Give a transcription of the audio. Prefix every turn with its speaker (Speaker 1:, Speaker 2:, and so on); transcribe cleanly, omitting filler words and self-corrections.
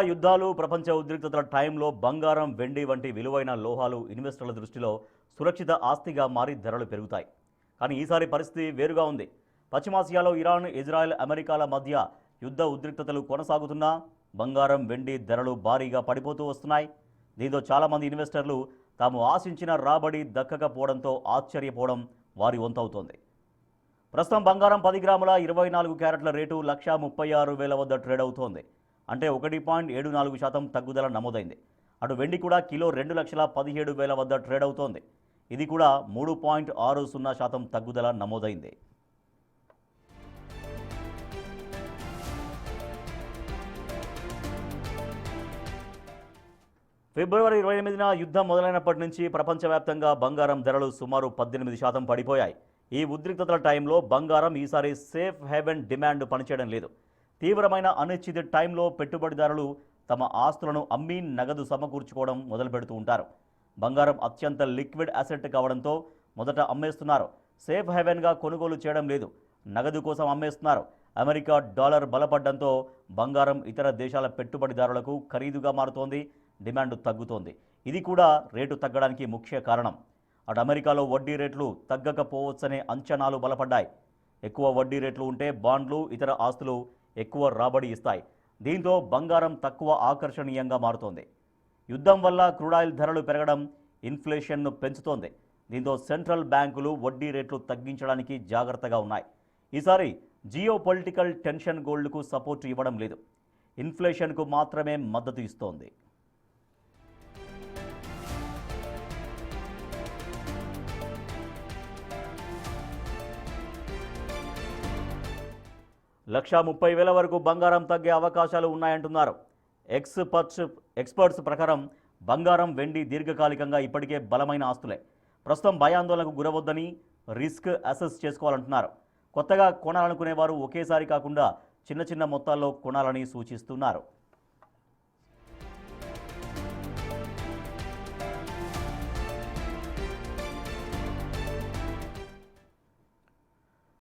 Speaker 1: యుద్ధాలు ప్రపంచ ఉద్రిక్తతల టైంలో బంగారం వెండి వంటి విలువైన లోహాలు ఇన్వెస్టర్ల దృష్టిలో సురక్షిత ఆస్తిగా మారి ధరలు పెరుగుతాయి. కానీ ఈసారి పరిస్థితి వేరుగా ఉంది. పశ్చిమాసియాలో ఇరాన్, ఇజ్రాయెల్, అమెరికాల మధ్య యుద్ధ ఉద్రిక్తతలు కొనసాగుతున్నా బంగారం వెండి ధరలు భారీగా పడిపోతూ వస్తున్నాయి. దీంతో చాలామంది ఇన్వెస్టర్లు తాము ఆశించిన రాబడి దక్కకపోవడంతో ఆశ్చర్యపోవడం వారి వంతవుతోంది. ప్రస్తుతం బంగారం 10 గ్రాముల 24 క్యారెట్ల రేటు 1,36,000 వద్ద ట్రేడ్ అవుతోంది. అంటే 1.74% తగ్గుదల నమోదైంది. అటు వెండి కూడా కిలో 2,17,000 వద్ద ట్రేడ్ అవుతోంది. ఇది కూడా 3.60% తగ్గుదల నమోదైంది. ఫిబ్రవరి 28న యుద్ధం మొదలైనప్పటి నుంచి ప్రపంచవ్యాప్తంగా బంగారం ధరలు సుమారు 18% పడిపోయాయి. ఈ ఉద్రిక్తతల టైంలో బంగారం ఈసారి సేఫ్ హెవెన్ డిమాండ్ పనిచేయడం లేదు. తీవ్రమైన అనిశ్చిత టైంలో పెట్టుబడిదారులు తమ ఆస్తులను అమ్మి నగదు సమకూర్చుకోవడం మొదలుపెడుతూ ఉంటారు. బంగారం అత్యంత లిక్విడ్ అసెట్ కావడంతో మొదట అమ్మేస్తున్నారు. సేఫ్ హెవెన్గా కొనుగోలు చేయడం లేదు, నగదు కోసం అమ్మేస్తున్నారు. అమెరికా డాలర్ బలపడడంతో బంగారం ఇతర దేశాల పెట్టుబడిదారులకు ఖరీదుగా మారుతోంది. డిమాండ్ తగ్గుతోంది. ఇది కూడా రేటు తగ్గడానికి ముఖ్య కారణం. అటు అమెరికాలో వడ్డీ రేట్లు తగ్గకపోవచ్చనే అంచనాలు బలపడ్డాయి. ఎక్కువ వడ్డీ రేట్లు ఉంటే బాండ్లు, ఇతర ఆస్తులు ఎక్కువ రాబడి ఇస్తాయి. దీంతో బంగారం తక్కువ ఆకర్షణీయంగా మారుతోంది. యుద్ధం వల్ల క్రూడాయిల్ ధరలు పెరగడం ఇన్ఫ్లేషన్ను పెంచుతోంది. దీంతో సెంట్రల్ బ్యాంకులు వడ్డీ రేట్లు తగ్గించడానికి జాగ్రత్తగా ఉన్నాయి. ఈసారి జియో పొలిటికల్ టెన్షన్ గోల్డ్కు సపోర్ట్ ఇవ్వడం లేదు, ఇన్ఫ్లేషన్కు మాత్రమే మద్దతు ఇస్తోంది. $1,30,000 వరకు బంగారం తగ్గే అవకాశాలు ఉన్నాయంటున్నారు. ఎక్స్పర్ట్స్ ప్రకారం బంగారం, వెండి దీర్ఘకాలికంగా ఇప్పటికే బలమైన ఆస్తులే. ప్రస్తుతం భయాందోళనకు గురవద్దని రిస్క్ అసెస్ చేసుకోవాలంటున్నారు. కొత్తగా కొనాలనుకునేవారు ఒకేసారి కాకుండా చిన్న చిన్న మొత్తాల్లో కొనాలని సూచిస్తున్నారు.